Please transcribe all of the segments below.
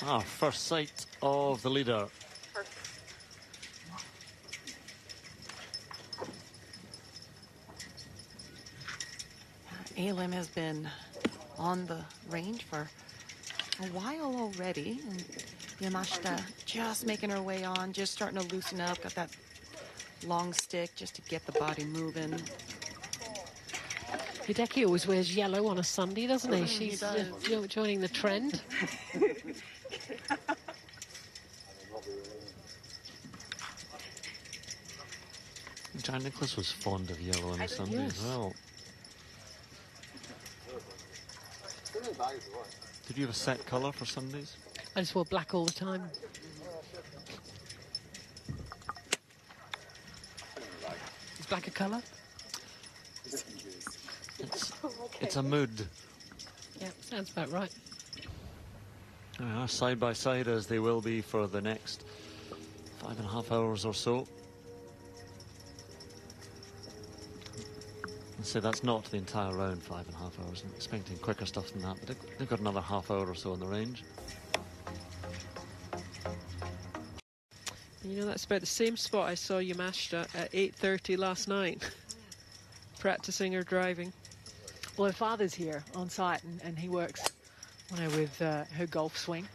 Our first sight of the leader. Elim has been on the range for a while already, and Yamashita just making her way on, just starting to loosen up, got that long stick just to get the body moving. Hideki always wears yellow on a Sunday, doesn't he? She's joining the trend. John Nicholas was fond of yellow on a Sunday as well. Did you have a set colour for Sundays? I just wore black all the time. Is black a colour? It's a mood. Yeah, sounds about right. Side by side as they will be for the next 5.5 hours or so. So that's not the entire round, 5.5 hours. I'm expecting quicker stuff than that, but they've got another half hour or so on the range. You know, that's about the same spot I saw Yamashita at 8:30 last night, practicing her driving. Well, her father's here on site, and he works with her golf swing.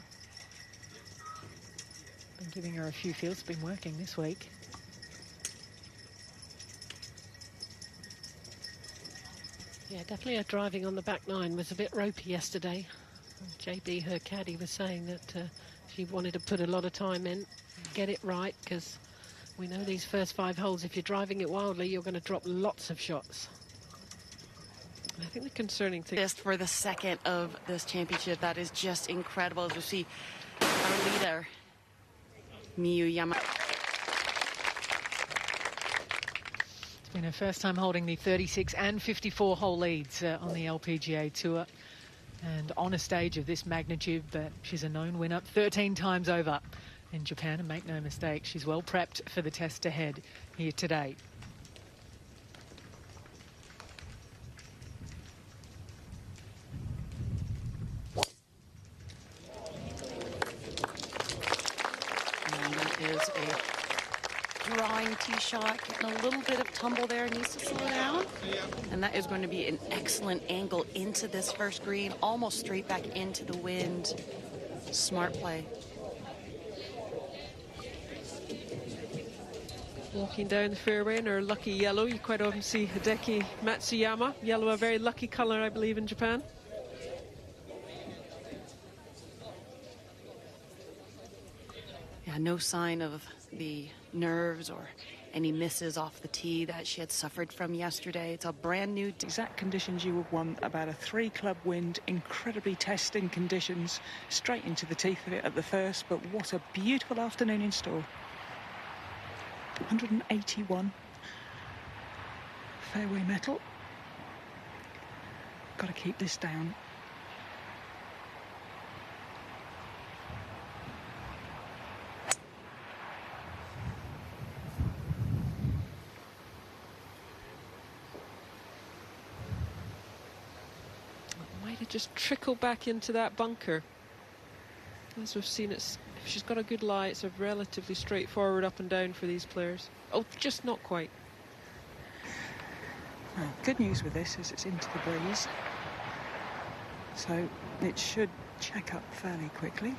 Been giving her a few fields, been working this week. Yeah, definitely her driving on the back nine was a bit ropey yesterday. JB, her caddy, was saying that she wanted to put a lot of time in, get it right, because we know these first 5 holes, if you're driving it wildly, you're going to drop lots of shots. I think the concerning thing... Just for the second of this championship, that is just incredible. As we see our leader, Miyu Yamashita. It's been her first time holding the 36 and 54 hole leads on the LPGA Tour. And on a stage of this magnitude, but she's a known winner 13 times over in Japan. And make no mistake, she's well prepped for the test ahead here today. And that is a drawing tee shot, getting a little bit of tumble there, needs to slow down. And that is going to be an excellent angle into this first green, almost straight back into the wind. Smart play. Walking down the fairway in her lucky yellow. You quite often see Hideki Matsuyama. Yellow, a very lucky colour, I believe, in Japan. Yeah, no sign of the nerves or any misses off the tee that she had suffered from yesterday. It's a brand new... Exact conditions you would want, about a 3-club wind, incredibly testing conditions, straight into the teeth of it at the first, but what a beautiful afternoon in store. 181 fairway metal. Got to keep this down. Might have just trickled back into that bunker. As we've seen, if she's got a good lie, it's a relatively straightforward up and down for these players. Oh, just not quite. Well, good news with this is it's into the breeze, so it should check up fairly quickly.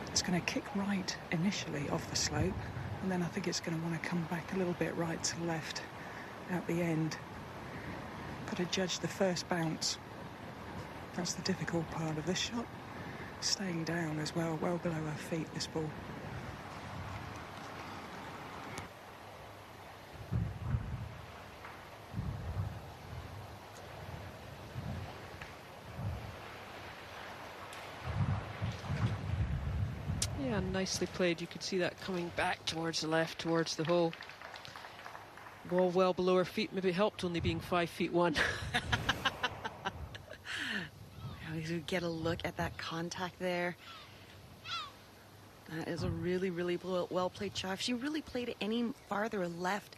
It's going to kick right initially off the slope, and then I think it's going to want to come back a little bit right to left at the end. Got to judge the first bounce. That's the difficult part of this shot. Staying down as well, well below her feet, this ball. Yeah, nicely played. You could see that coming back towards the left, towards the hole. Ball well below her feet. Maybe it helped only being 5'1". You get a look at that contact there. That is a really, really well played shot. If she really played it any farther left,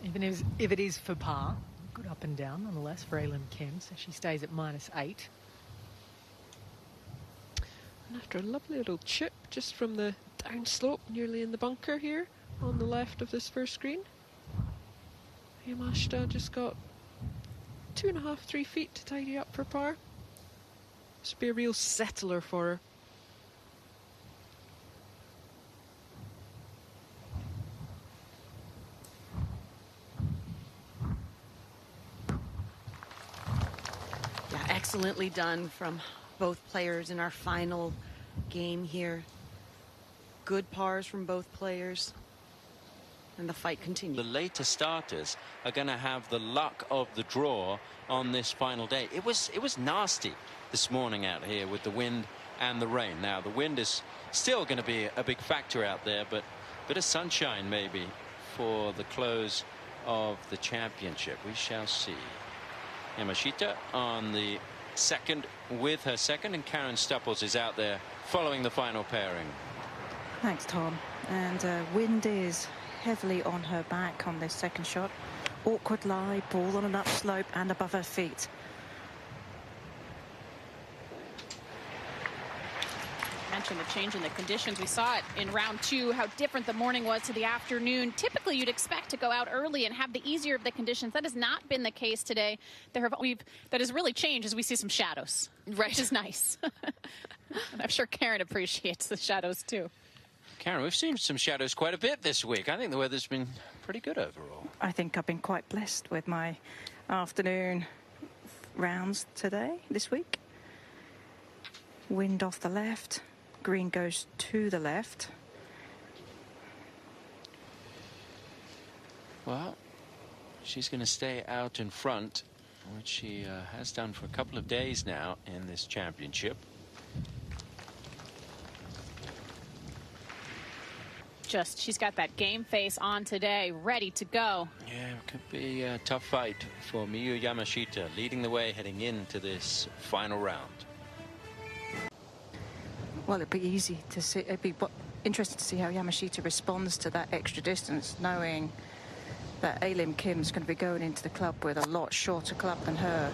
Even if it is for par, good up and down nonetheless for Elim Kim, so she stays at -8. And after a lovely little chip just from the downslope, nearly in the bunker here on the left of this first green, Yamashita just got 2.5, 3 feet to tidy up for par. This would be a real settler for her. Yeah, excellently done from both players in our final game here. Good pars from both players. And the fight continues. The later starters are going to have the luck of the draw on this final day. It was nasty this morning out here with the wind and the rain. Now the wind is still going to be a big factor out there, but a bit of sunshine maybe for the close of the championship. We shall see. Yamashita on the second with her second, and Karen Stupples is out there following the final pairing. Thanks, Tom. And wind is heavily on her back on this second shot. Awkward lie, ball on an upslope and above her feet. Mentioned the change in the conditions. We saw it in round 2, how different the morning was to the afternoon. Typically, you'd expect to go out early and have the easier of the conditions. That has not been the case today. That has really changed as we see some shadows, right, which is nice. And I'm sure Karen appreciates the shadows too. Karen, we've seen some shadows quite a bit this week. I think the weather's been pretty good overall. I think I've been quite blessed with my afternoon rounds this week. Wind off the left. Green goes to the left. Well, she's going to stay out in front, which she has done for a couple of days now in this championship. She's got that game face on today, ready to go. Yeah, it could be a tough fight for Miyu Yamashita, leading the way heading into this final round. Well, it'd be easy to see. It'd be interesting to see how Yamashita responds to that extra distance, knowing that Alim Kim's going to be going into the club with a lot shorter club than her.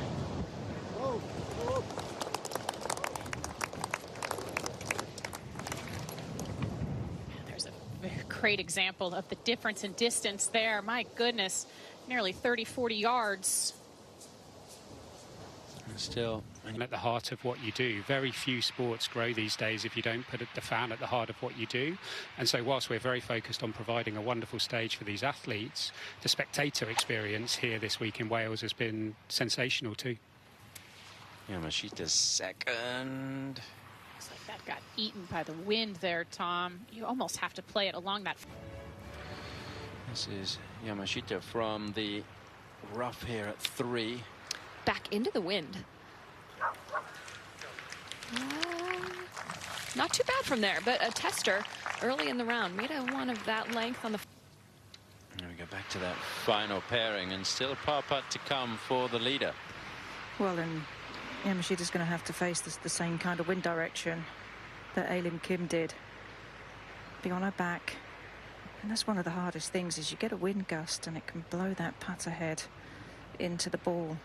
There's a very great example of the difference in distance there. My goodness, nearly 30, 40 yards. Still at the heart of what you do. Very few sports grow these days if you don't put the fan at the heart of what you do. And so whilst we're very focused on providing a wonderful stage for these athletes, the spectator experience here this week in Wales has been sensational too. Yamashita's second. Looks like that got eaten by the wind there, Tom. You almost have to play it along that. This is Yamashita from the rough here at 3. Back into the wind. Not too bad from there, but a tester early in the round. Made a one of that length on the... There we go, back to that final pairing, and still a par putt to come for the leader. Well, and Yamashita's going to have to face the same kind of wind direction that Alim Kim did. Be on her back. And that's one of the hardest things, is you get a wind gust and it can blow that putt ahead into the ball.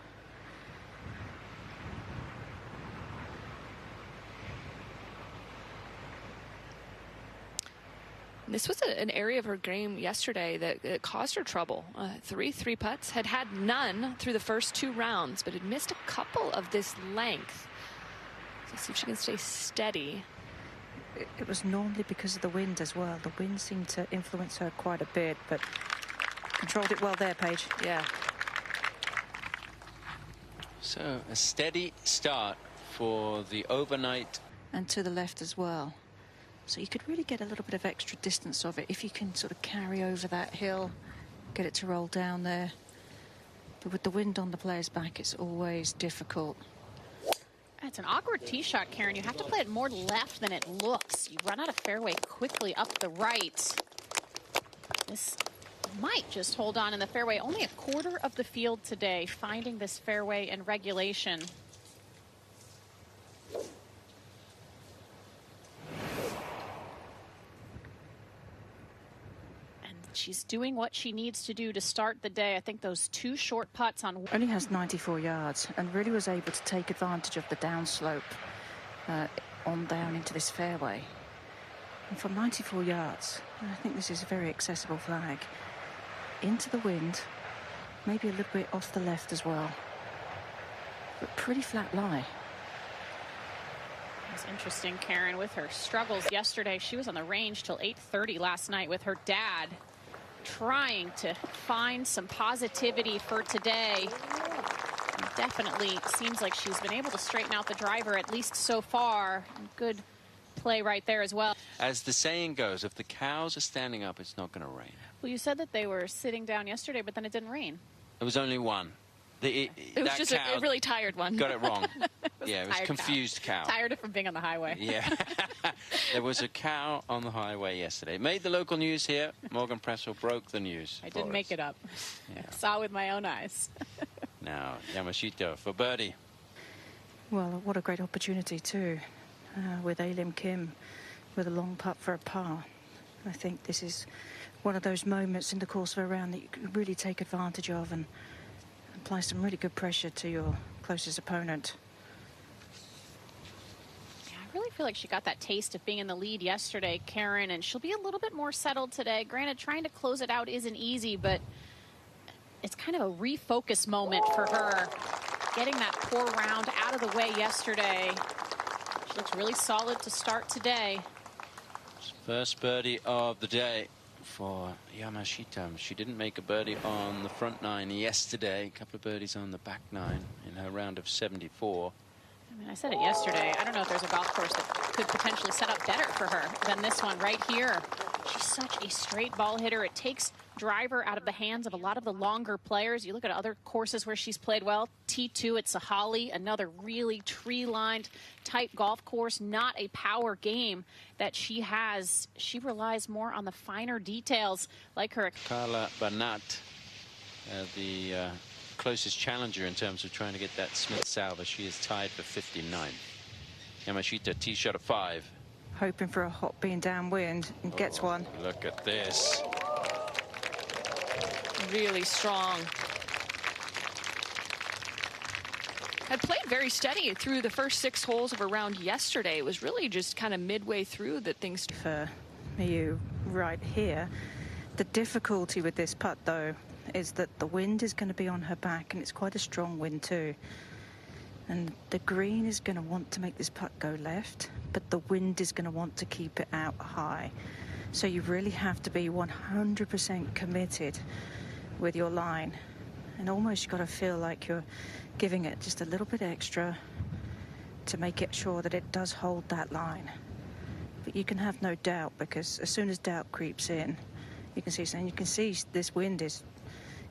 This was an area of her game yesterday that caused her trouble. 3 putts, had none through the first 2 rounds, but had missed a couple of this length. So see if she can stay steady. It was normally because of the wind as well. The wind seemed to influence her quite a bit, but controlled it well there, Paige. Yeah. So a steady start for the overnight. And to the left as well. So you could really get a little bit of extra distance of it if you can sort of carry over that hill, get it to roll down there. But with the wind on the player's back, it's always difficult. It's an awkward tee shot, Karen. You have to play it more left than it looks. You run out of fairway quickly up the right. This might just hold on in the fairway. Only a quarter of the field today finding this fairway in regulation. She's doing what she needs to do to start the day. I think those 2 short putts on... Only has 94 yards and really was able to take advantage of the downslope on down into this fairway. And from 94 yards, I think this is a very accessible flag. Into the wind, maybe a little bit off the left as well. But pretty flat lie. It's interesting, Karen, with her struggles yesterday. She was on the range till 8:30 last night with her dad, trying to find some positivity for today. It definitely seems like she's been able to straighten out the driver, at least so far. Good play right there as well. As the saying goes, if the cows are standing up, it's not going to rain. Well, you said that they were sitting down yesterday, but then it didn't rain. It was only one. It was just a really tired one. Got it wrong. It was confused cow. Tired from being on the highway. Yeah. There was a cow on the highway yesterday. Made the local news here. Morgan Pressel broke the news. I didn't make it up. Yeah. I saw with my own eyes. Now, Yamashita for birdie. Well, what a great opportunity too, with Alim Kim with a long putt for a par. I think this is one of those moments in the course of a round that you can really take advantage of and apply some really good pressure to your closest opponent. Yeah, I really feel like she got that taste of being in the lead yesterday, Karen, and she'll be a little bit more settled today. Granted, trying to close it out isn't easy, but it's kind of a refocus moment for her. Getting that poor round out of the way yesterday. She looks really solid to start today. First birdie of the day for Yamashita. She didn't make a birdie on the front nine yesterday. A couple of birdies on the back nine in her round of 74. I mean, I said it yesterday. I don't know if there's a golf course that could potentially set up better for her than this one right here. She's such a straight ball hitter. It takes driver out of the hands of a lot of the longer players. You look at other courses where she's played well. T2 at Sahali, another really tree-lined type golf course, not a power game that she has. She relies more on the finer details like her. Carla Banat, the closest challenger in terms of trying to get that Smith salver. She is tied for 59. Yamashita, tee shot of 5. Hoping for a hot being downwind and gets one. Look at this. Really strong. Had played very steady through the first 6 holes of a round yesterday. It was really just kind of midway through that things. For Miyu right here, the difficulty with this putt though is that the wind is going to be on her back, and it's quite a strong wind too. And the green is going to want to make this putt go left, but the wind is going to want to keep it out high. So you really have to be 100% committed with your line, and almost you've got to feel like you're giving it just a little bit extra to make it sure that it does hold that line. But you can have no doubt, because as soon as doubt creeps in, you can see, and you can see this wind is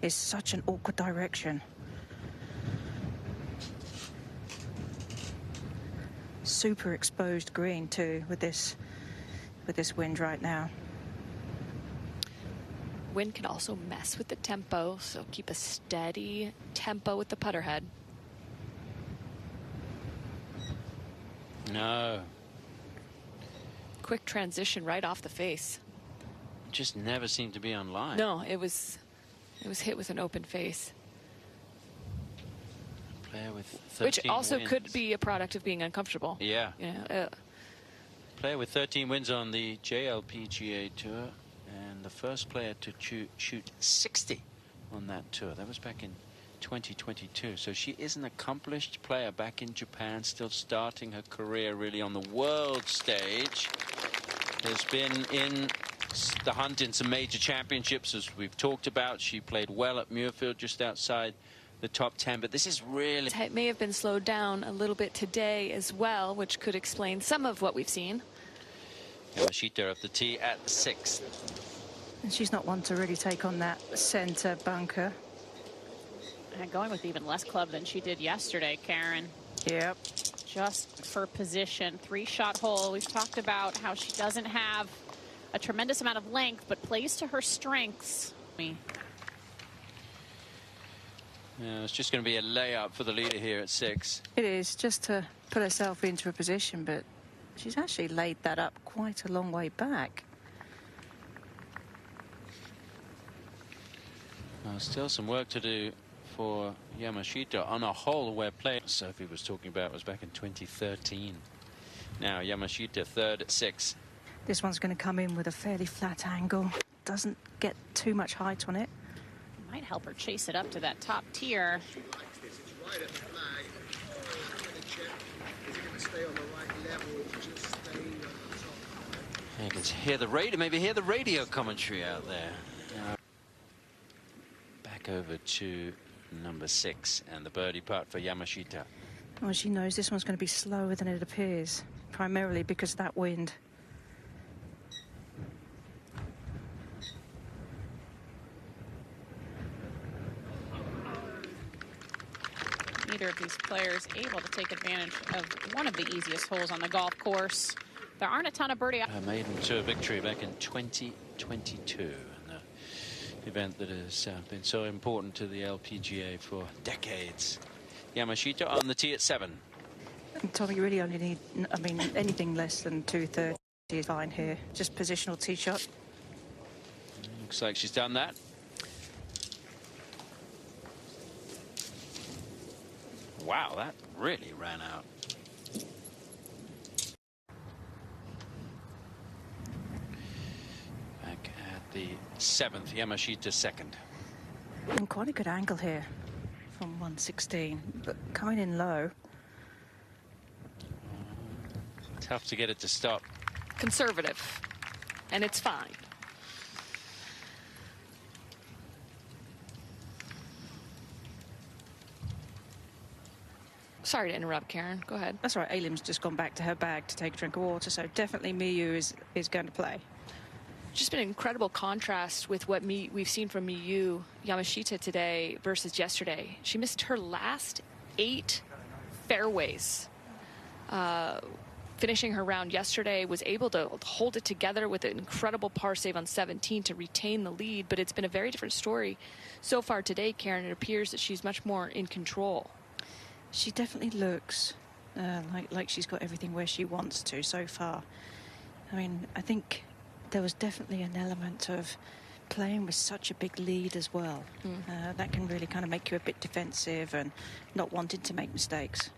such an awkward direction. Super exposed green too with this wind right now. Wind can also mess with the tempo, so keep a steady tempo with the putter head. No. Quick transition right off the face. Just never seemed to be on line. No, it was hit with an open face. Player with 13 Which also wins. could be a product of being uncomfortable. Yeah. You know, Player with 13 wins on the JLPGA Tour, and the first player to shoot 60 on that tour. That was back in 2022. So she is an accomplished player back in Japan, still starting her career really on the world stage. Has been in the hunt in some major championships, as we've talked about. She played well at Muirfield, just outside the top 10, but this is really... It may have been slowed down a little bit today as well, which could explain some of what we've seen. Yamashita of the tee at the 6th. And she's not one to really take on that center bunker. And going with even less club than she did yesterday, Karen. Yep. Just for position. 3-shot hole. We've talked about how she doesn't have a tremendous amount of length, but plays to her strengths. Yeah, it's just going to be a layup for the leader here at 6. It is, just to put herself into a position, but she's actually laid that up quite a long way back. Still some work to do for Yamashita on a hole where play Sophie was talking about was back in 2013. Now Yamashita, third at 6. This one's going to come in with a fairly flat angle. Doesn't get too much height on it. Might help her chase it up to that top tier. You can hear the radio, maybe hear the radio commentary out there. Back over to number 6 and the birdie putt for Yamashita. Well, she knows this one's going to be slower than it appears, primarily because of that wind. Neither of these players able to take advantage of one of the easiest holes on the golf course. There aren't a ton of birdie. Her maiden tour victory back in 2022. And the event that has been so important to the LPGA for decades. Yamashita on the tee at 7. Tommy, you really only need, I mean, anything less than 230 is fine here. Just positional tee shot. Looks like she's done that. Wow, that really ran out. Back at the 7th, Yamashita second. And quite a good angle here from 116, but coming in low. Tough to get it to stop. Conservative, and it's fine. Sorry to interrupt, Karen. Go ahead. That's right. Ailim's just gone back to her bag to take a drink of water, so definitely Miyu is going to play. Just been an incredible contrast with what we've seen from Miyu Yamashita today versus yesterday. She missed her last 8 fairways. Finishing her round yesterday, was able to hold it together with an incredible par save on 17 to retain the lead, but it's been a very different story so far today, Karen. It appears that she's much more in control. She definitely looks like she's got everything where she wants to so far. I mean, I think there was definitely an element of playing with such a big lead as well. That can really kind of make you a bit defensive and not wanting to make mistakes.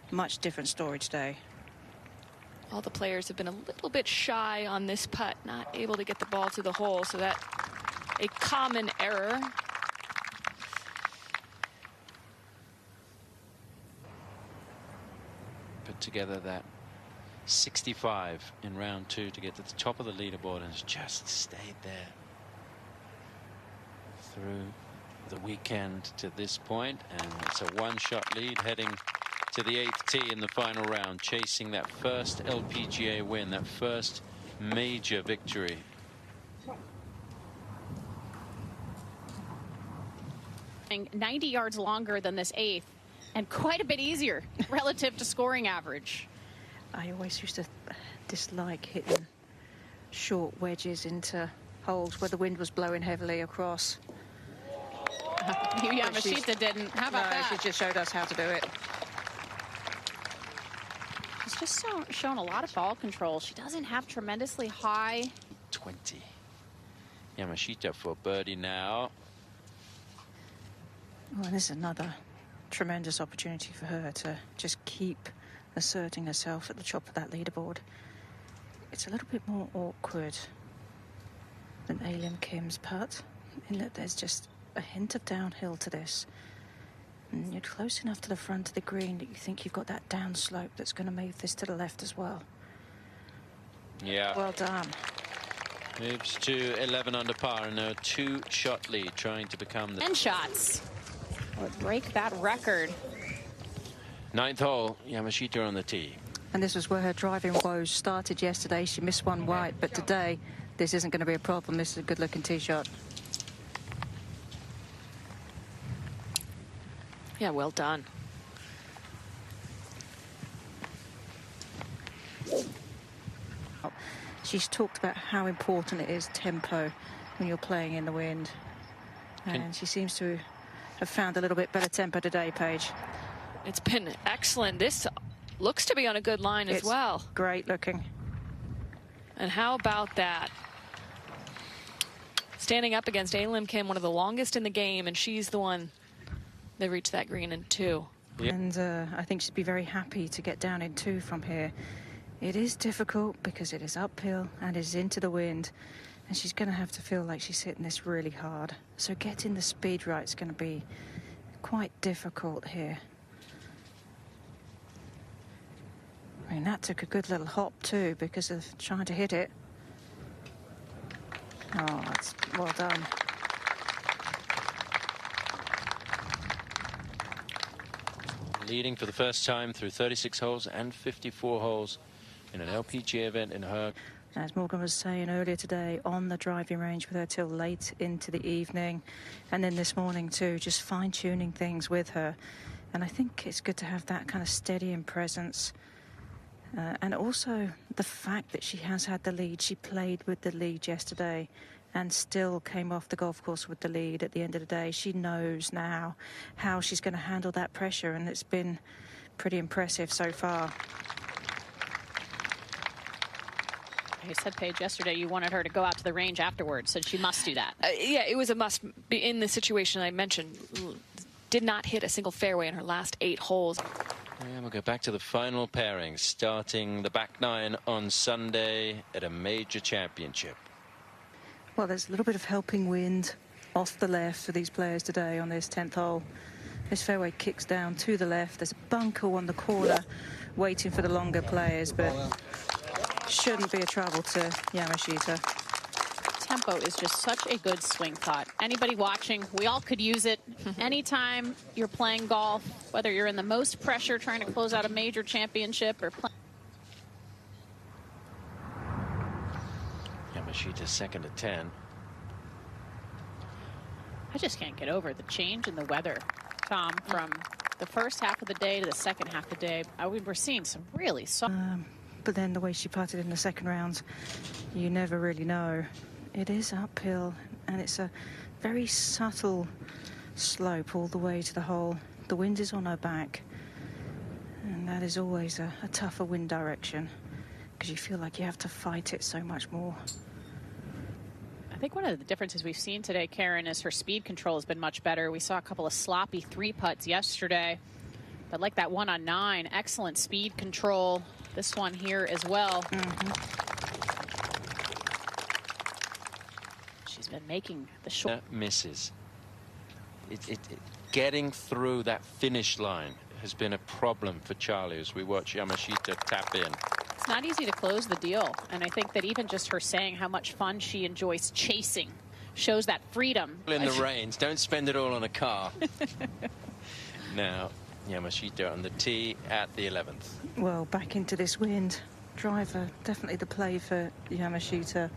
Much different story today. All the players have been a little bit shy on this putt, not able to get the ball to the hole, so that a common error. Put together that 65 in round 2 to get to the top of the leaderboard and has just stayed there through the weekend to this point, and it's a 1-shot lead heading to the 8th tee in the final round, chasing that first LPGA win, that first major victory. And 90 yards longer than this 8th, and quite a bit easier relative to scoring average. I always used to dislike hitting short wedges into holes where the wind was blowing heavily across. Miyu Yamashita didn't. How about that? She just showed us how to do it. She's just shown a lot of ball control. She doesn't have tremendously high. 20. Yamashita for birdie now. Well, this is another tremendous opportunity for her to just keep asserting herself at the top of that leaderboard. It's a little bit more awkward than Ailim Kim's putt, in that there's just a hint of downhill to this. And you're close enough to the front of the green that you think you've got that downslope that's going to move this to the left as well. Yeah. Well done. Moves to 11 under par and a 2-shot lead, trying to become the 10 shots would break that record. 9th hole, Yamashita on the tee. And this was where her driving woes started yesterday. She missed one right, but today this isn't going to be a problem. This is a good-looking tee shot. Yeah, well done. She's talked about how important it is tempo when you're playing in the wind. And she seems to have found a little bit better tempo today, Paige. It's been excellent. This looks to be on a good line as well. Great looking. And how about that? Standing up against Ailim Kim, one of the longest in the game, and she's the one that reached that green in 2. Yep. And I think she'd be very happy to get down in 2 from here. It is difficult because it is uphill and is into the wind, and she's going to have to feel like she's hitting this really hard. So getting the speed right is going to be quite difficult here. I mean, that took a good little hop too because of trying to hit it. Oh, that's well done. Leading for the first time through 36 holes and 54 holes in an LPGA event in her. As Morgan was saying earlier today, on the driving range with her till late into the evening, and then this morning too, just fine-tuning things with her. And I think it's good to have that kind of steadying presence. And also the fact that she has had the lead. She played with the lead yesterday and still came off the golf course with the lead at the end of the day. She knows now how she's going to handle that pressure, and it's been pretty impressive so far. You said, Paige, yesterday you wanted her to go out to the range afterwards, so she must do that. Yeah, it was a must be in the situation I mentioned. Did not hit a single fairway in her last 8 holes. And we'll go back to the final pairing, starting the back 9 on Sunday at a major championship. Well, there's a little bit of helping wind off the left for these players today on this 10th hole. This fairway kicks down to the left. There's a bunker on the corner waiting for the longer players, but shouldn't be a trouble to Yamashita. Tempo is just such a good swing thought. Anybody watching, we all could use it. Anytime you're playing golf, whether you're in the most pressure trying to close out a major championship or Yamashita's second at 10. I just can't get over the change in the weather, Tom, from the first half of the day to the second half of the day. We're seeing some really soft. But then the way she putted in the second round, you never really know. It is uphill, and it's a very subtle slope all the way to the hole. The wind is on her back, and that is always a tougher wind direction because you feel like you have to fight it so much more. I think one of the differences we've seen today, Karen, is her speed control has been much better. We saw a couple of sloppy 3-putts yesterday, but like that 1 on 9, excellent speed control. This one here as well. She's been making the short misses. Getting through that finish line has been a problem for Charlie as we watch Yamashita tap in. It's not easy to close the deal, and I think that even just her saying how much fun she enjoys chasing shows that freedom. In the reins, don't spend it all on a car. Now Yamashita on the tee at the 11th. Well, back into this wind. Driver, definitely the play for Yamashita.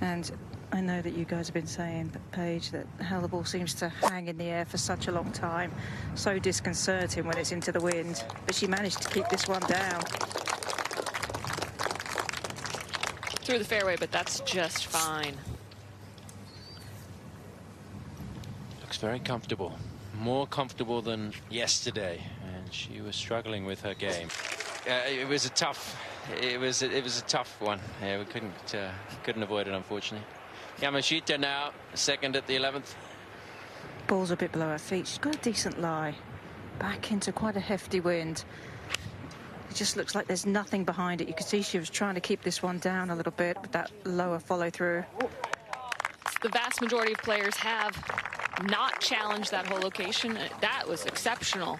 And I know that you guys have been saying, Paige, that how the ball seems to hang in the air for such a long time. So disconcerting when it's into the wind. But she managed to keep this one down. Through the fairway, but that's just fine. Looks very comfortable. More comfortable than yesterday, and she was struggling with her game. It was a tough one. Yeah, we couldn't avoid it, unfortunately. Yamashita now second at the 11th. Ball's a bit below her feet. She's got a decent lie. Back into quite a hefty wind. It just looks like there's nothing behind it. You could see she was trying to keep this one down a little bit with that lower follow through. The vast majority of players have not challenged that whole location. That was exceptional.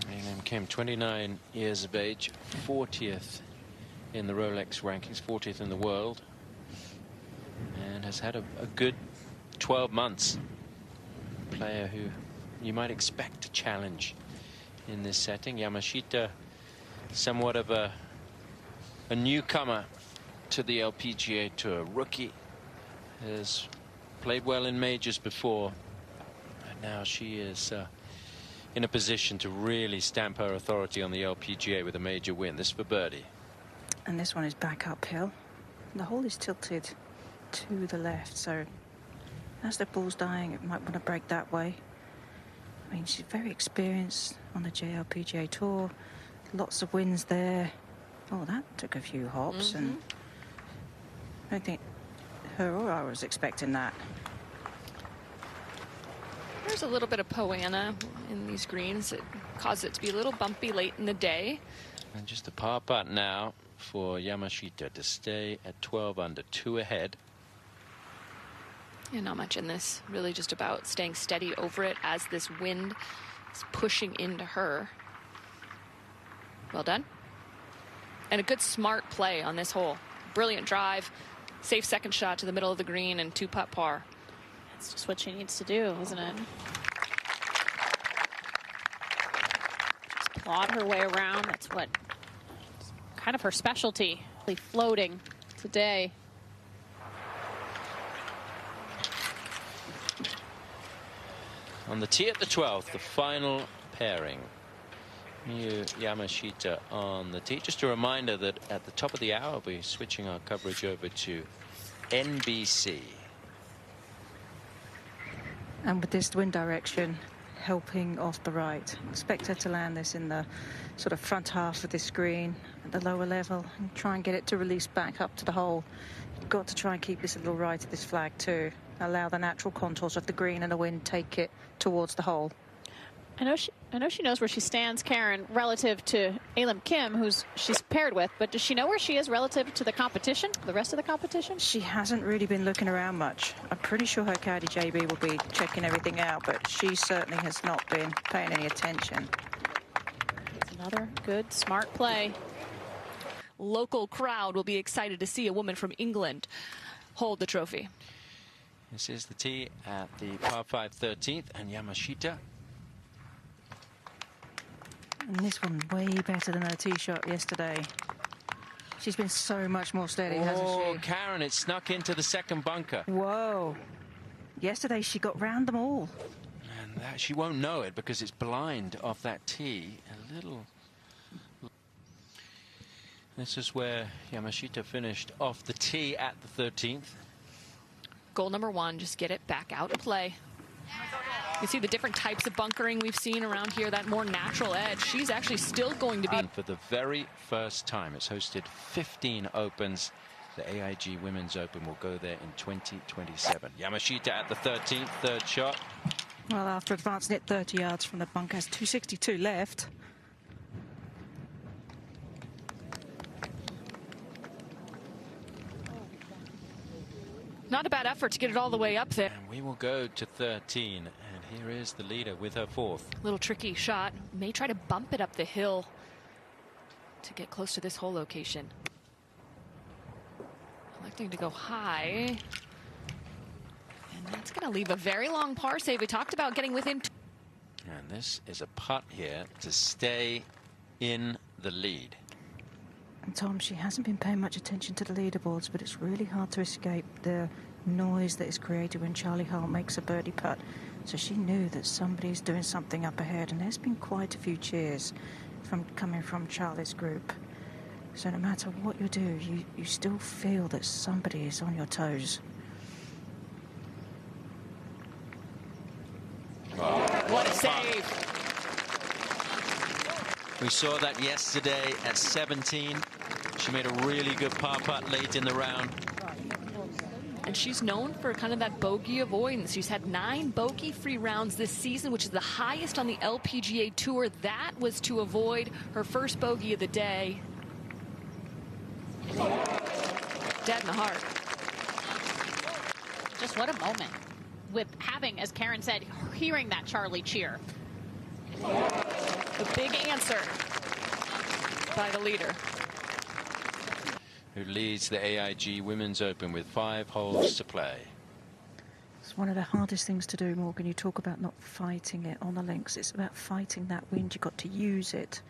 And Kim, 29 years of age, 40th in the Rolex rankings, 40th in the world, and has had a good 12 months. Player who you might expect to challenge in this setting. Yamashita, somewhat of a newcomer to the LPGA Tour. Rookie, has played well in majors before, and now she is in a position to really stamp her authority on the LPGA with a major win. This for birdie. And this one is back uphill. The hole is tilted to the left, so as the ball's dying, it might want to break that way. I mean, she's very experienced on the JLPGA Tour. Lots of wins there. Oh, that took a few hops, and I don't think her or I was expecting that. There's a little bit of Poana in these greens. caused it to be a little bumpy late in the day. And just a par putt now for Yamashita to stay at 12 under, 2 ahead. Yeah, not much in this. Really just about staying steady over it as this wind is pushing into her. Well done. And a good smart play on this hole. Brilliant drive, safe second shot to the middle of the green, and 2-putt par. That's just what she needs to do, isn't it? Just plod her way around. That's what kind of her specialty. Floating today. On the tee at the 12th, the final pairing. Miyu Yamashita on the tee. Just a reminder that at the top of the hour, we'll be switching our coverage over to NBC. And with this wind direction helping off the right, expect her to land this in the sort of front half of this green at the lower level and try and get it to release back up to the hole. You've got to try and keep this a little right of this flag too. Allow the natural contours of the green and the wind take it towards the hole. I know she knows where she stands, Karen, relative to Elim Kim, who's she's paired with, but does she know where she is relative to the competition, the rest of the competition? She hasn't really been looking around much. I'm pretty sure her caddy JB will be checking everything out, but she certainly has not been paying any attention. It's another good, smart play. Local crowd will be excited to see a woman from England hold the trophy. This is the tee at the par 5 13th, and Yamashita. And this one way better than her tee shot yesterday. She's been so much more steady, hasn't she? Karen, it snuck into the second bunker. Whoa. Yesterday she got round them all. And that, she won't know it because it's blind off that tee. A little. This is where Yamashita finished off the tee at the 13th. Goal number 1, just get it back out and play. You see the different types of bunkering we've seen around here, that more natural edge. She's actually still going to be... And for the very first time, it's hosted 15 opens. The AIG Women's Open will go there in 2027. Yamashita at the 13th, third shot. Well, after advancing it 30 yards from the bunker, has 262 left. Not a bad effort to get it all the way up there. And we will go to 13. And here is the leader with her fourth. Little tricky shot. May try to bump it up the hill to get close to this hole location. Electing to go high. And that's going to leave a very long par save. We talked about getting within. And this is a putt here to stay in the lead. And Tom, she hasn't been paying much attention to the leaderboards, but it's really hard to escape the noise that is created when Charlie Hart makes a birdie putt. So she knew that somebody's doing something up ahead, and there's been quite a few cheers coming from Charlie's group. So no matter what you do, you still feel that somebody is on your toes. What a save! We saw that yesterday at 17. She made a really good par putt late in the round. And she's known for kind of that bogey avoidance. She's had 9 bogey-free rounds this season, which is the highest on the LPGA Tour. That was to avoid her first bogey of the day. Dead in the heart. Just what a moment. With having, as Karen said, hearing that Charlie cheer. A big answer by the leader, who leads the AIG Women's Open with 5 holes to play. It's one of the hardest things to do, Morgan. You talk about not fighting it on the links. It's about fighting that wind. You've got to use it.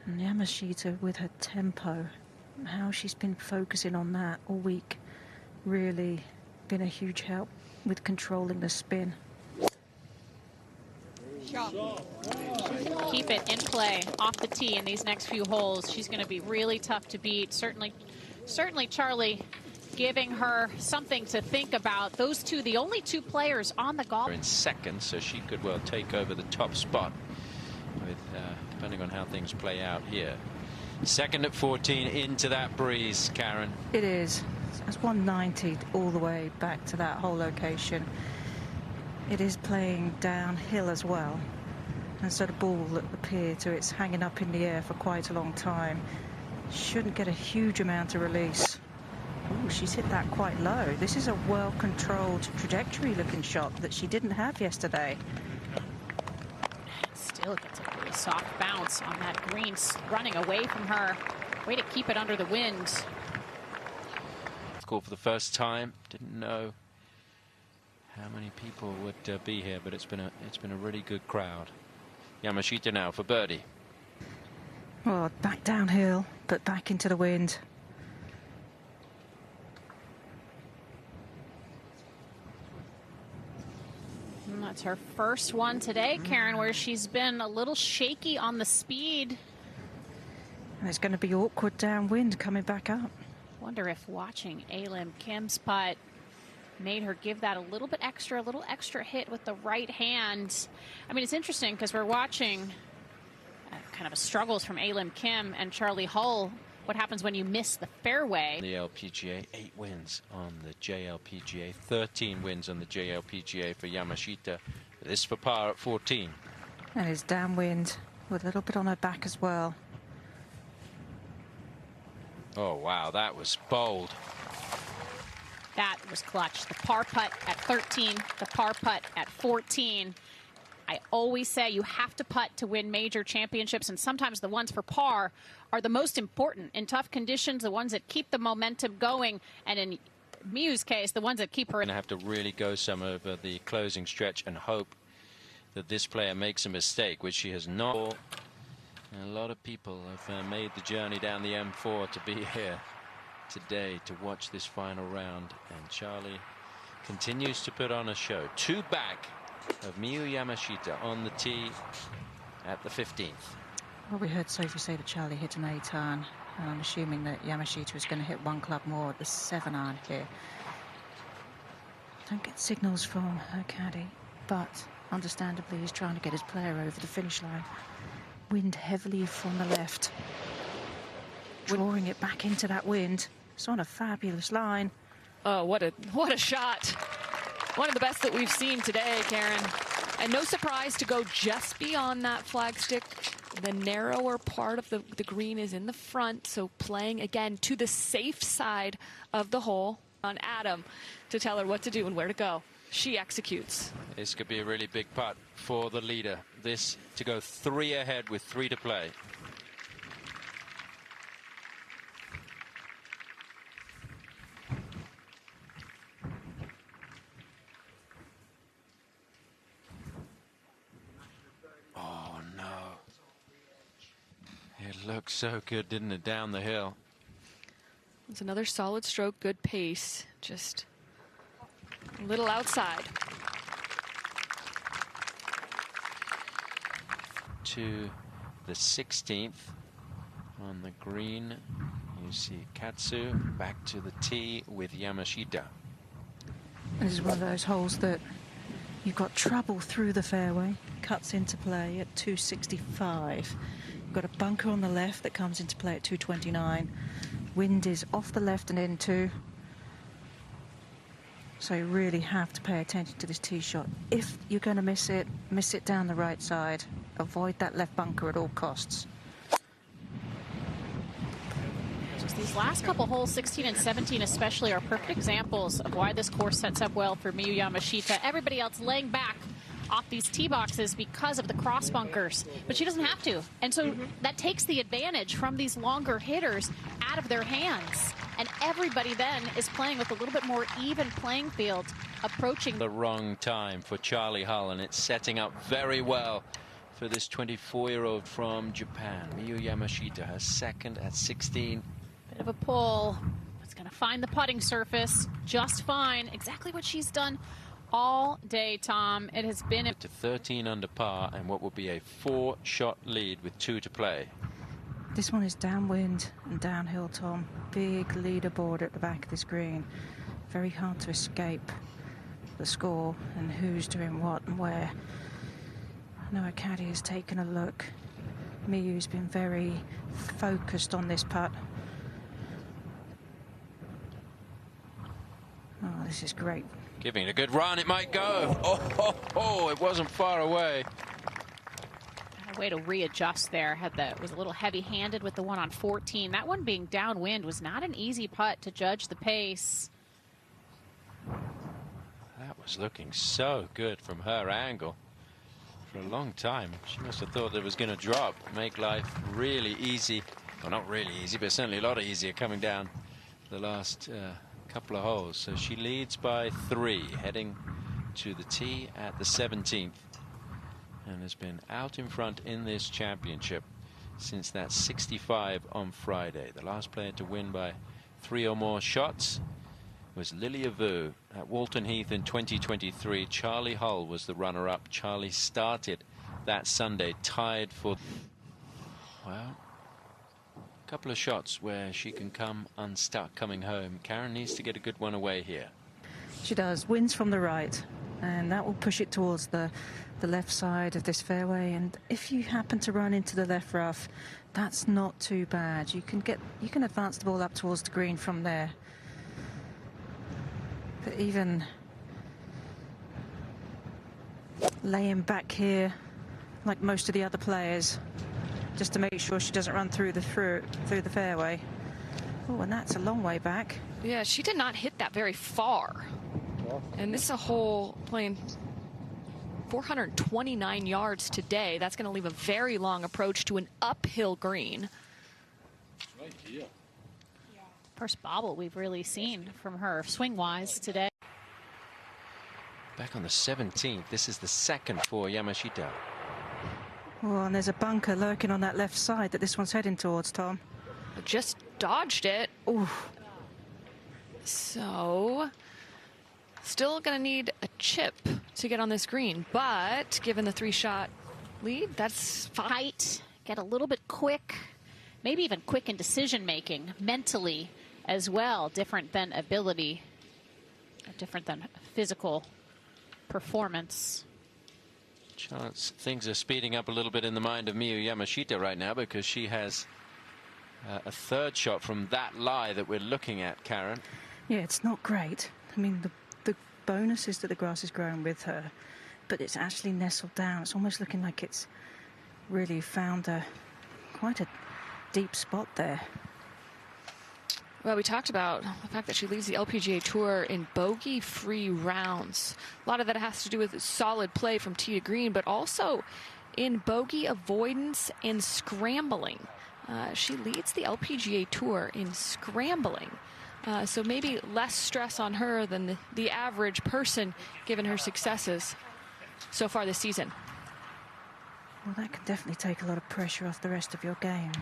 And Yamashita, with her tempo, how she's been focusing on that all week, really been a huge help with controlling the spin. Keep it in play off the tee in these next few holes. She's going to be really tough to beat. Certainly Charlie giving her something to think about. Those two, the only 2 players on the golf. In second, so she could well take over the top spot with depending on how things play out here. Second at 14 into that breeze, Karen. It is. It's 190 all the way back to that whole location. It is playing downhill as well. And so the ball will appear to it's hanging up in the air for quite a long time. Shouldn't get a huge amount of release. Ooh, she's hit that quite low. This is a well-controlled trajectory-looking shot that she didn't have yesterday. Still gets a really soft bounce on that green, running away from her. Way to keep it under the wind. Score for the first time. Didn't know how many people would be here, but it's been a really good crowd. Yamashita now for birdie. Well, back downhill, but back into the wind. And that's her first one today, Karen, where she's been a little shaky on the speed. And it's going to be awkward downwind coming back up. Wonder if watching Alim Kim's putt made her give that a little extra hit with the right hand. I mean, it's interesting because we're watching kind of a struggles from Alim Kim and Charlie Hull. What happens when you miss the fairway? The LPGA, 8 wins on the JLPGA, 13 wins on the JLPGA for Yamashita. This for par at 14. And it's downwind with a little bit on her back as well. Oh, wow, that was bold. That was clutch. The par putt at 13, the par putt at 14. I always say you have to putt to win major championships, and sometimes the ones for par are the most important. In tough conditions, the ones that keep the momentum going, and in Miyu's case, the ones that keep her... Going to have to really go some over the closing stretch and hope that this player makes a mistake, which she has not. And a lot of people have made the journey down the M4 to be here today to watch this final round, and Charlie continues to put on a show. 2 back of Miyu Yamashita on the tee at the 15th. Well, we heard Sophie say that Charlie hit an 8-iron, and I'm assuming that Yamashita is going to hit 1 club more at the 7-iron here. Don't get signals from her caddy, but understandably he's trying to get his player over the finish line. Wind heavily from the left, drawing it back into that wind. It's on a fabulous line. Oh, what a shot. One of the best that we've seen today, Karen. And no surprise to go just beyond that flagstick. The narrower part of the green is in the front, so playing again to the safe side of the hole. On Adam to tell her what to do and where to go. She executes. This could be a really big putt for the leader. This to go 3 ahead with 3 to play. Oh no. It looked so good, didn't it, down the hill? It's another solid stroke, good pace. Just a little outside. To the 16th on the green, you see Katsu back to the tee with Yamashita. This is one of those holes that you've got trouble through the fairway. Cuts into play at 265. You've got a bunker on the left that comes into play at 229. Wind is off the left and into. So you really have to pay attention to this tee shot. If you're going to miss it down the right side. Avoid that left bunker at all costs. Just these last couple holes, 16 and 17 especially, are perfect examples of why this course sets up well for Miyu Yamashita. Everybody else laying back off these tee boxes because of the cross bunkers, but she doesn't have to. And so that takes the advantage from these longer hitters out of their hands. And everybody then is playing with a little bit more even playing field, approaching the wrong time for Charlie Hull, and it's setting up very well for this 24-year-old from Japan. Miyu Yamashita, her second at 16. Bit of a pull. It's going to find the putting surface just fine. Exactly what she's done all day, Tom. It has been to 13 under par and what will be a 4-shot lead with 2 to play. This one is downwind and downhill, Tom. Big leaderboard at the back of the screen. Very hard to escape the score and who's doing what and where. I know a caddy has taken a look. Miyu's been very focused on this putt. Oh, this is great. Giving it a good run, it might go. Oh, it wasn't far away. Way to readjust there. Was a little heavy-handed with the one on 14. That one being downwind was not an easy putt to judge the pace. That was looking so good from her angle for a long time. She must have thought it was going to drop, make life really easy. Well, not really easy, but certainly a lot easier coming down the last couple of holes. So she leads by 3, heading to the tee at the 17th. And has been out in front in this championship since that 65 on Friday. The last player to win by 3 or more shots was Lilia Vu at Walton Heath in 2023. Charlie Hull was the runner-up. Charlie started that Sunday tied for, well, a couple of shots where she can come unstuck coming home. Karen needs to get a good one away here. She does. Winds from the right, and that will push it towards the left side of this fairway. And if you happen to run into the left rough, that's not too bad. You can advance the ball up towards the green from there. But even laying back here, like most of the other players, just to make sure she doesn't run through the fairway. Oh, and that's a long way back. Yeah, she did not hit that very far. And this is a hole playing 429 yards today. That's going to leave a very long approach to an uphill green. Right here. First bobble we've really seen from her swing-wise today. Back on the 17th, this is the second for Yamashita. Oh, and there's a bunker lurking on that left side that this one's heading towards, Tom. Just dodged it. Ooh. So, still going to need a chip to get on this green, but given the 3-shot lead, that's fine. Tight, get a little bit quick, maybe even quick in decision-making, mentally as well, different than ability, different than physical performance. Chance things are speeding up a little bit in the mind of Miyu Yamashita right now, because she has a 3rd shot from that lie that we're looking at, Karen. Yeah, it's not great. I mean, the bonus is that the grass is growing with her, but it's actually nestled down. It's almost looking like it's really found quite a deep spot there. Well, we talked about the fact that she leads the LPGA Tour in bogey-free rounds. A lot of that has to do with solid play from tee to green, but also in bogey avoidance and scrambling. She leads the LPGA Tour in scrambling. So maybe less stress on her than the average person, given her successes so far this season. Well, that can definitely take a lot of pressure off the rest of your game.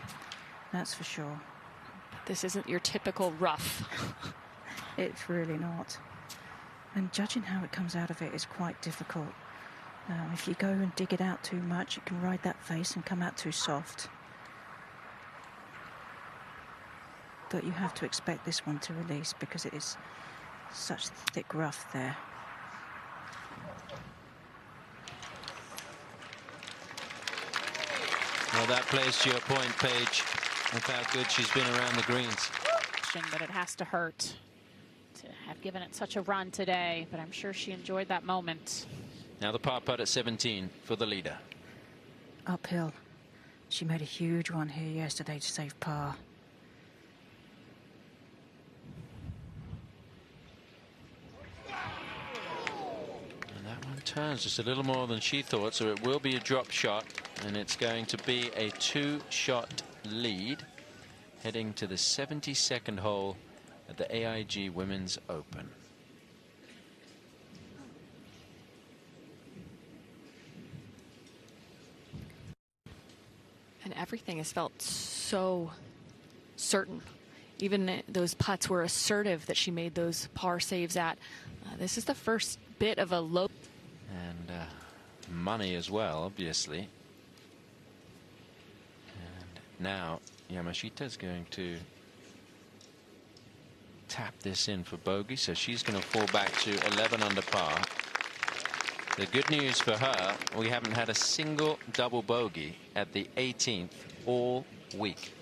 That's for sure. This isn't your typical rough. It's really not. And judging how it comes out of it is quite difficult. If you go and dig it out too much, it can ride that face and come out too soft. But you have to expect this one to release because it is such thick rough there. Well, that plays to your point, Paige, of how good she's been around the greens. But it has to hurt to have given it such a run today, but I'm sure she enjoyed that moment. Now the par putt at 17 for the leader. Uphill. She made a huge one here yesterday to save par. Turns just a little more than she thought, so it will be a drop shot, and it's going to be a 2-shot lead heading to the 72nd hole at the AIG Women's Open. And everything has felt so certain. Even those putts were assertive that she made those par saves at. This is the first bit of a low. And money as well, obviously. And now Yamashita is going to tap this in for bogey, so she's going to fall back to 11 under par. The good news for her, we haven't had a single double bogey at the 18th all week.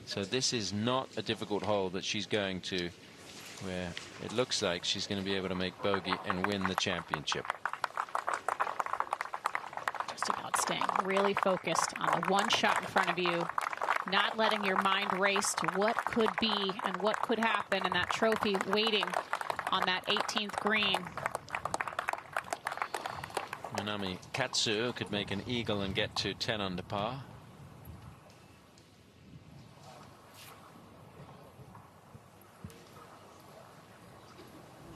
So this is not a difficult hole that she's going to, where it looks like she's going to be able to make bogey and win the championship. Just about staying really focused on the one shot in front of you, not letting your mind race to what could be and what could happen, and that trophy waiting on that 18th green. Minami Katsu could make an eagle and get to 10 under par.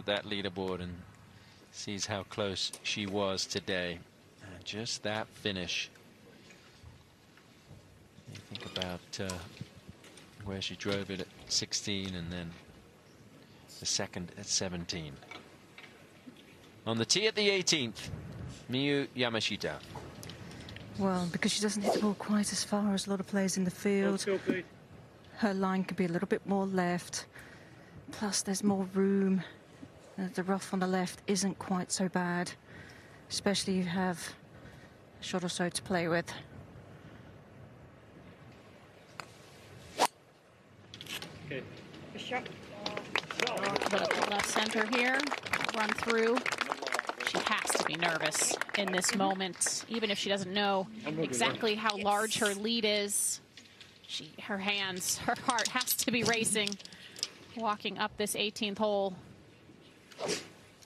That leaderboard and sees how close she was today. And just that finish. You think about where she drove it at 16 and then the second at 17. On the tee at the 18th, Miyu Yamashita. Well, because she doesn't hit the ball quite as far as a lot of players in the field, her line could be a little bit more left. Plus, there's more room. The rough on the left isn't quite so bad, especially if you have a shot or so to play with. Okay. Left center here, run through. She has to be nervous in this moment, even if she doesn't know exactly how large her lead is. Her hands, her heart has to be racing, walking up this 18th hole.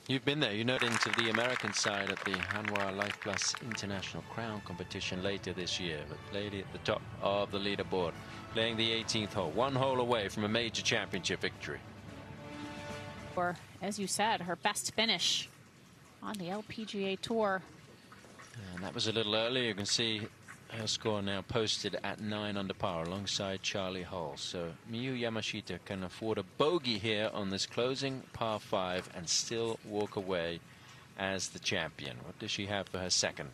You've been there. You know into the American side at the Hanwha Life Plus International Crown competition later this year. But lady at the top of the leaderboard, playing the 18th hole, one hole away from a major championship victory. Or, as you said, her best finish on the LPGA Tour. And that was a little earlier. You can see her score now posted at 9 under par alongside Charlie Hull. So Miyu Yamashita can afford a bogey here on this closing par 5 and still walk away as the champion. What does she have for her second?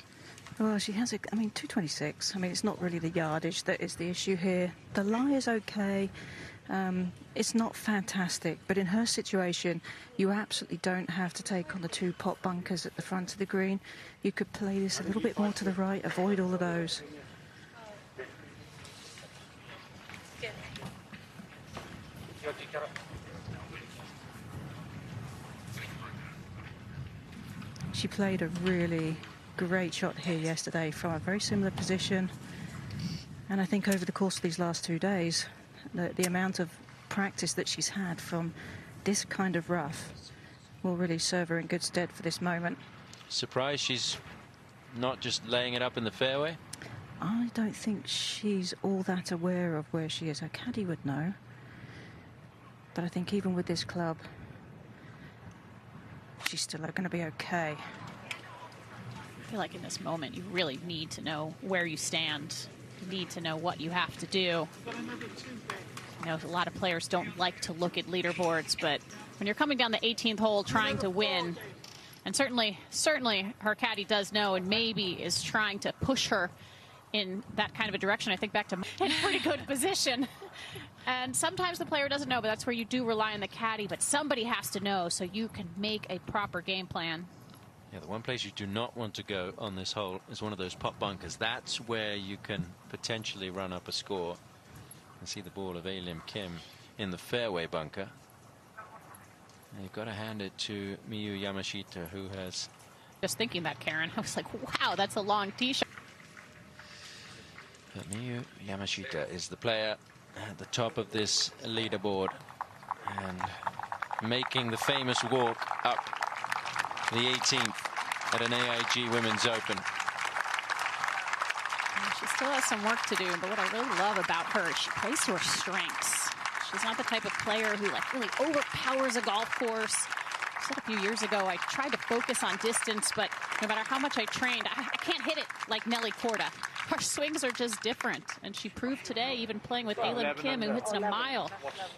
Well, she has, 226. It's not really the yardage that is the issue here. The lie is okay. It's not fantastic, but in her situation, you absolutely don't have to take on the 2 pot bunkers at the front of the green. You could play this a little bit more to the right, avoid all of those. She played a really great shot here yesterday from a very similar position. And I think over the course of these last 2 days, the amount of practice that she's had from this kind of rough will really serve her in good stead for this moment. Surprised she's not just laying it up in the fairway? I don't think she's all that aware of where she is. Her caddy would know. But I think even with this club, she's still going to be okay. I feel like in this moment, you really need to know where you stand. You need to know what you have to do. I know a lot of players don't like to look at leaderboards, but when you're coming down the 18th hole trying to win, and certainly her caddy does know and maybe is trying to push her in that kind of a direction. I think back to in pretty good position. And sometimes the player doesn't know, but that's where you do rely on the caddy. But somebody has to know so you can make a proper game plan. Yeah, the one place you do not want to go on this hole is one of those pot bunkers. That's where you can potentially run up a score. And see the ball of Alim Kim in the fairway bunker. And you've got to hand it to Miyu Yamashita, who has... Just thinking that, Karen, I was like, wow, that's a long tee shot. But Miyu Yamashita is the player at the top of this leaderboard and making the famous walk up the 18th at an AIG Women's Open. She still has some work to do, but what I really love about her is she plays to her strengths. She's not the type of player who really overpowers a golf course. I said a few years ago, I tried to focus on distance, but no matter how much I trained, I can't hit it like Nelly Korda. Her swings are just different, and she proved today, even playing with Alim Kim, who hits it a mile.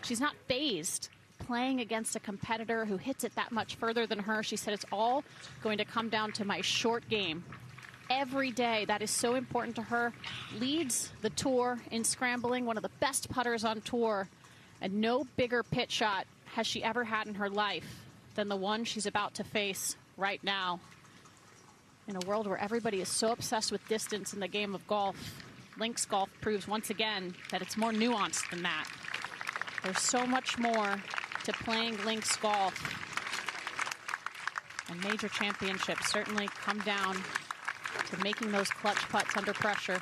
She's not phased playing against a competitor who hits it that much further than her. She said, it's all going to come down to my short game. Every day, that is so important to her. Leads the tour in scrambling, one of the best putters on tour, and no bigger pitch shot has she ever had in her life than the one she's about to face right now. In a world where everybody is so obsessed with distance in the game of golf, links golf proves once again that it's more nuanced than that. There's so much more to playing links golf. And major championships certainly come down to making those clutch putts under pressure.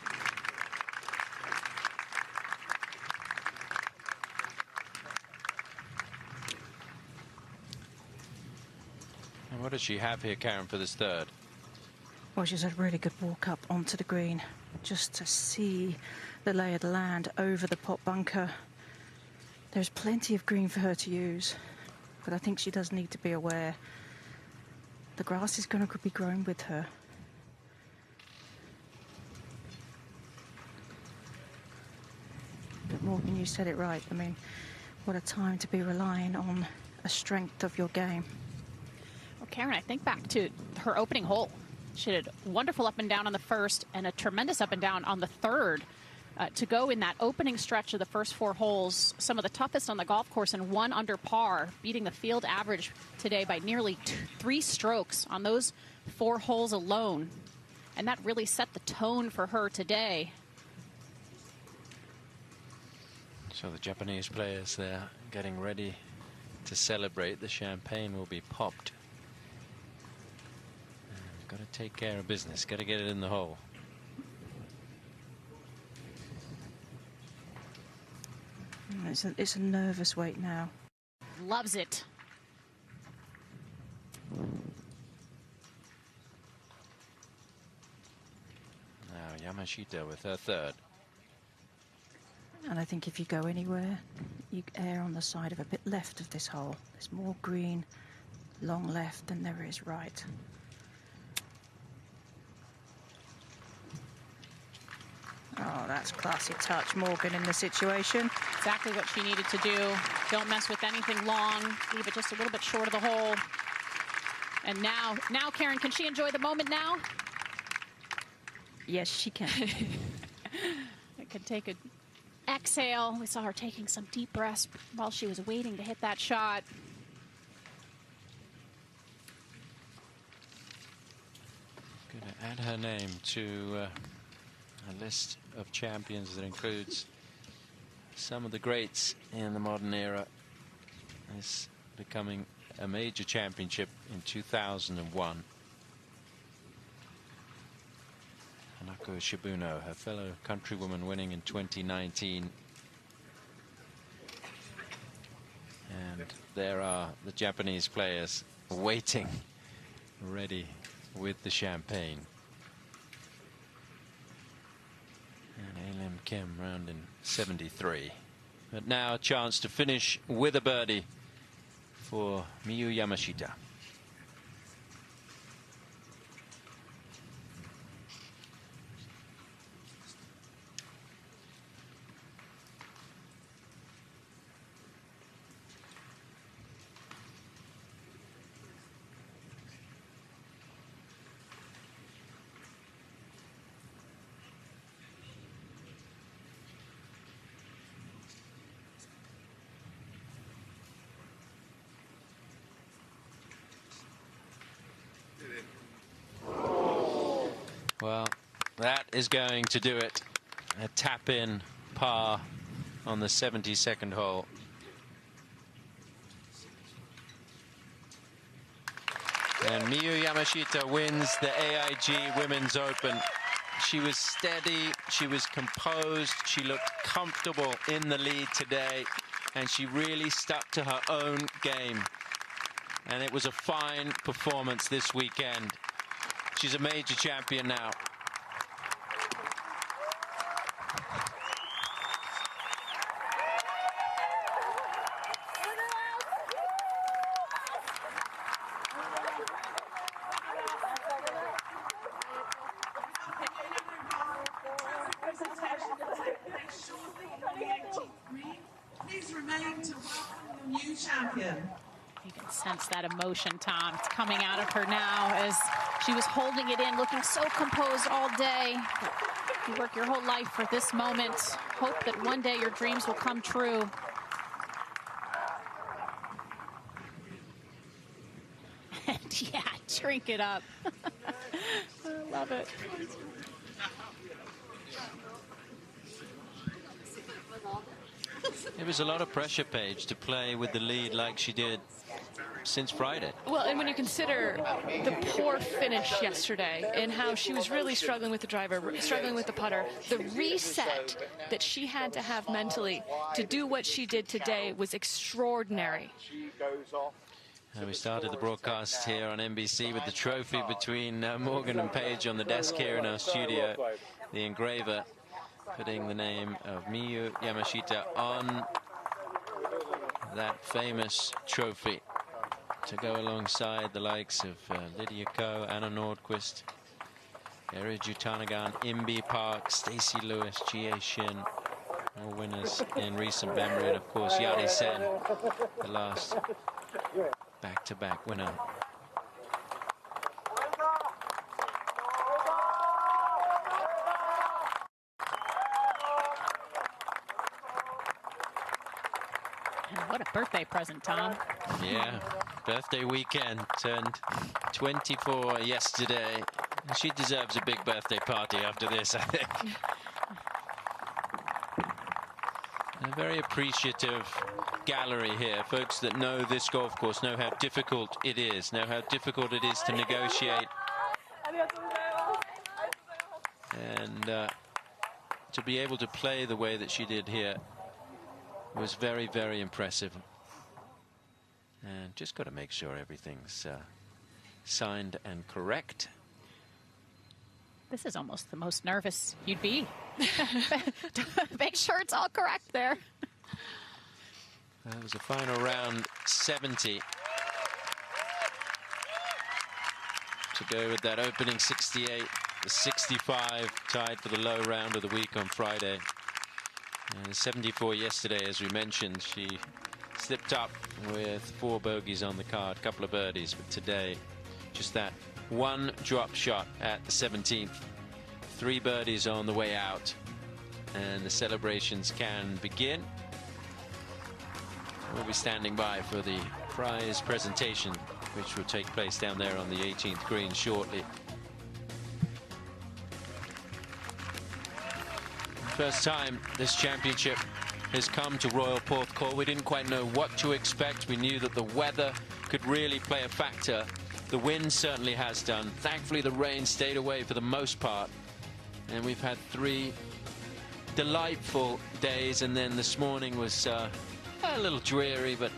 And what does she have here, Karen, for this third? Well, she's had a really good walk up onto the green just to see the lay of the land over the pot bunker. There's plenty of green for her to use, but I think she does need to be aware the grass is going to be growing with her. But Morgan, you said it right. I mean, what a time to be relying on a strength of your game. Well, Karen, I think back to her opening hole. She did wonderful up and down on the first and a tremendous up and down on the third. To go in that opening stretch of the first 4 holes, some of the toughest on the golf course, and 1 under par, beating the field average today by nearly 3 strokes on those 4 holes alone. And that really set the tone for her today. So the Japanese players there getting ready to celebrate. The champagne will be popped. Got to take care of business. Got to get it in the hole. It's a nervous wait now. Loves it. Now Yamashita with her third. And I think if you go anywhere, you err on the side of a bit left of this hole. There's more green long left than there is right. Oh, that's classy touch, Morgan, in the situation. Exactly what she needed to do. Don't mess with anything long. Leave it just a little bit short of the hole. And now, Karen, can she enjoy the moment now? Yes, she can. It could take an exhale. We saw her taking some deep breaths while she was waiting to hit that shot. Going to add her name to a list of champions that includes some of the greats in the modern era. It's becoming a major championship in 2001. Hanako Shibuno, her fellow countrywoman, winning in 2019. And there are the Japanese players waiting, ready with the champagne. And Alim Kim round in 73. But now a chance to finish with a birdie for Miyu Yamashita. Well, that is going to do it. A tap-in par on the 72nd hole. And Miyu Yamashita wins the AIG Women's Open. She was steady, she was composed, she looked comfortable in the lead today, and she really stuck to her own game. And it was a fine performance this weekend. She's a major champion now. Please remain to welcome the new champion. You can sense that emotion, Tom. It's coming out of her now as she was holding it in, looking so composed all day. You work your whole life for this moment. Hope that one day your dreams will come true. And yeah, drink it up. I love it. It was a lot of pressure, Paige, to play with the lead like she did since Friday. Well, and when you consider the poor finish yesterday and how she was really struggling with the driver, struggling with the putter, the reset that she had to have mentally to do what she did today was extraordinary. And we started the broadcast here on NBC with the trophy between Morgan and Paige on the desk here in our studio. The engraver putting the name of Miyu Yamashita on that famous trophy to go alongside the likes of Lydia Ko, Anna Nordquist, Eri Jutanagan, Imbi Park, Stacey Lewis, Jie Shin, all winners in recent memory, and of course Yari Sen, the last back-to-back winner. And what a birthday present, Tom. Yeah, birthday weekend, turned 24 yesterday. She deserves a big birthday party after this, I think. A very appreciative gallery here. Folks that know this golf course know how difficult it is, know how difficult it is to negotiate. And to be able to play the way that she did here was very, very impressive. And just got to make sure everything's signed and correct. This is almost the most nervous you'd be. Make sure it's all correct there. That was the final round 70. To go with that opening 68, the 65 tied for the low round of the week on Friday. And the 74 yesterday, as we mentioned, she slipped up with 4 bogeys on the card, a couple of birdies, but today just that one drop shot at the 17th, 3 birdies on the way out, and the celebrations can begin. We'll be standing by for the prize presentation, which will take place down there on the 18th green shortly. First time this championship has come to Royal Porthcawl. We didn't quite know what to expect. We knew that the weather could really play a factor. The wind certainly has done. Thankfully, the rain stayed away for the most part. And we've had 3 delightful days. And then this morning was a little dreary, but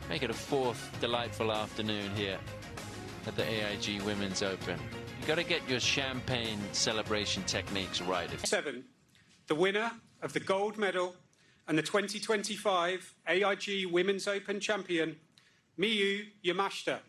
make it a 4th delightful afternoon here at the AIG Women's Open. You've got to get your champagne celebration techniques right. 7, the winner of the gold medal and the 2025 AIG Women's Open champion, Miyu Yamashita.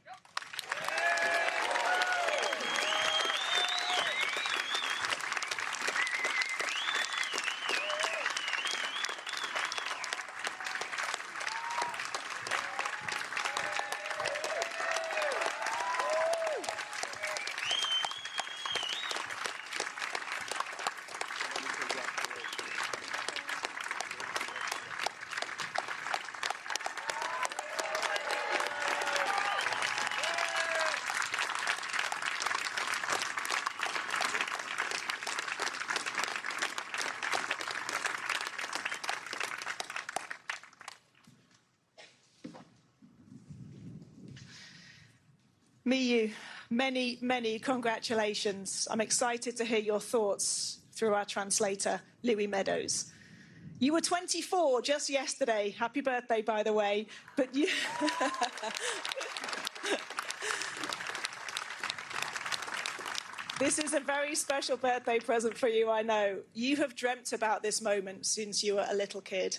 Miyu, many, many congratulations. I'm excited to hear your thoughts through our translator, Louis Meadows. You were 24 just yesterday. Happy birthday, by the way. But you... This is a very special birthday present for you, I know. You have dreamt about this moment since you were a little kid.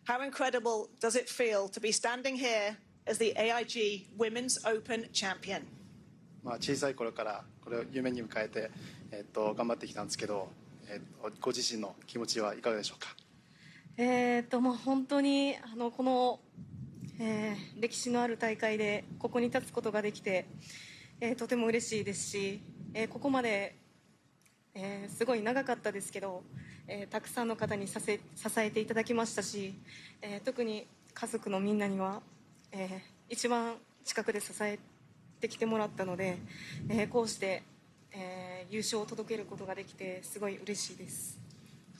How incredible does it feel to be standing here as the AIG Women's Open champion? 小さい頃からこれを夢に迎えて、頑張ってきたんですけど、ご自身の気持ちはいかがでしょうか。本当にこの、歴史のある大会でここに立つことができて、とても嬉しいですし、ここまで、すごい長かったですけど、たくさんの方に支えていただきましたし、特に家族のみんなには一番近くで支えてきてもらったので、こうして、優勝を届けることができてすごい嬉しいです。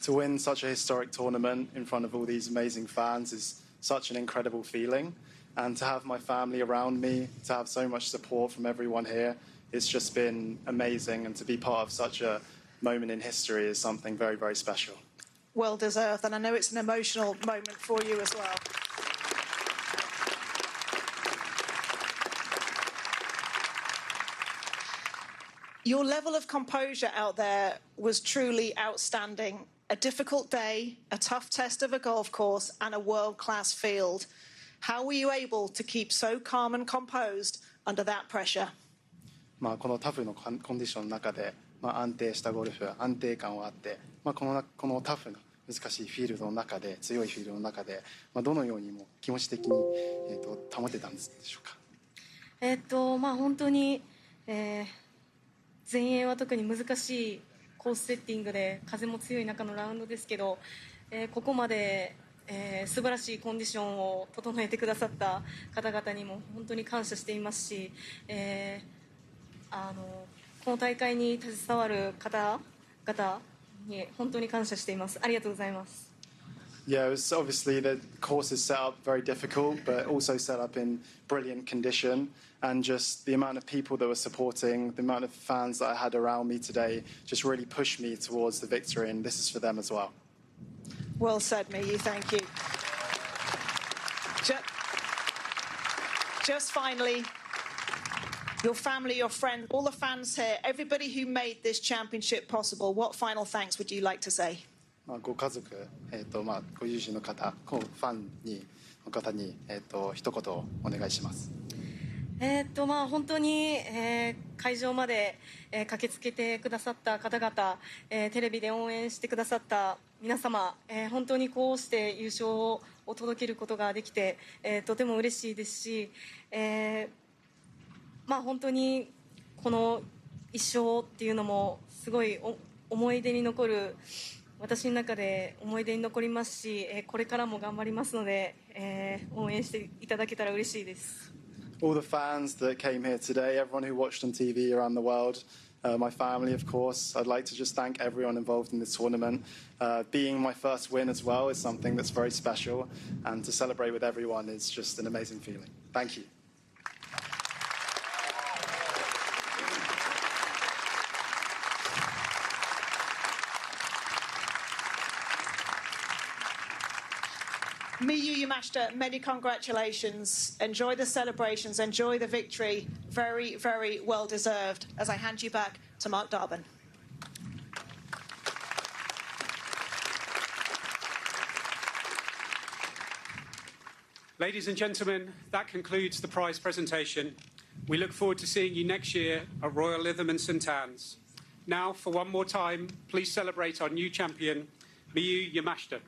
To win such a historic tournament in front of all these amazing fans is such an incredible feeling. and to have my family around me, to have so much support from everyone here, it's just been amazing, and to be part of such a moment in history is something very, very special. Well deserved, and I know it's an emotional moment for you as well. Your level of composure out there was truly outstanding. A difficult day, a tough test of a golf course, and a world-class field. How were you able to keep so calm and composed under that pressure? このタフのコンディションの中で、安定したゴルフ、安定感はあって、このタフな難しいフィールドの中で、強いフィールドの中で、どのようにも気持ち的に、保てたんでしょうか。本当に、前衛は特に難しいコースセッティングで風も強い中のラウンドですけど、ここまで、素晴らしいコンディションを整えてくださった方々にも本当に感謝していますし、この大会に携わる方々に本当に感謝しています。ありがとうございます。Yeah, it was obviously the course is set up very difficult, but also set up in brilliant condition. And just the amount of people that were supporting, the amount of fans that I had around me today just really pushed me towards the victory, and this is for them as well. Well said, Miyu, thank you. Just finally, your family, your friends, all the fans here, everybody who made this championship possible, what final thanks would you like to say? ご家族、ご友人の方、ファンの方に、一言お願いします。本当に、会場まで、駆けつけてくださった方々、テレビで応援してくださった皆様、本当にこうして優勝を届けることができて、とても嬉しいですし、本当にこの一勝っていうのもすごい思い出に残る、私の中で思い出に残りますし、これからも頑張りますので、応援していただけたら嬉しいです。All the fans that came here today, everyone who watched on TV around the world, my family, of course. I'd like to just thank everyone involved in this tournament. Being my first win as well is something that's very special, and to celebrate with everyone is just an amazing feeling. Thank you. Miyu Yamashita, many congratulations. Enjoy the celebrations, enjoy the victory. Very, very well deserved. As I hand you back to Mark Darban. Ladies and gentlemen, that concludes the prize presentation. We look forward to seeing you next year at Royal Lytham and St Anne's. Now, for one more time, please celebrate our new champion, Miyu Yamashita.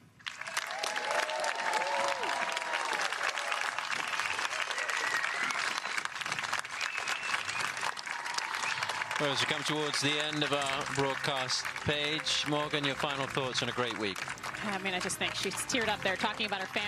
Well, as we come towards the end of our broadcast page, Morgan, your final thoughts on a great week. I mean, I just think she's teared up there talking about her family.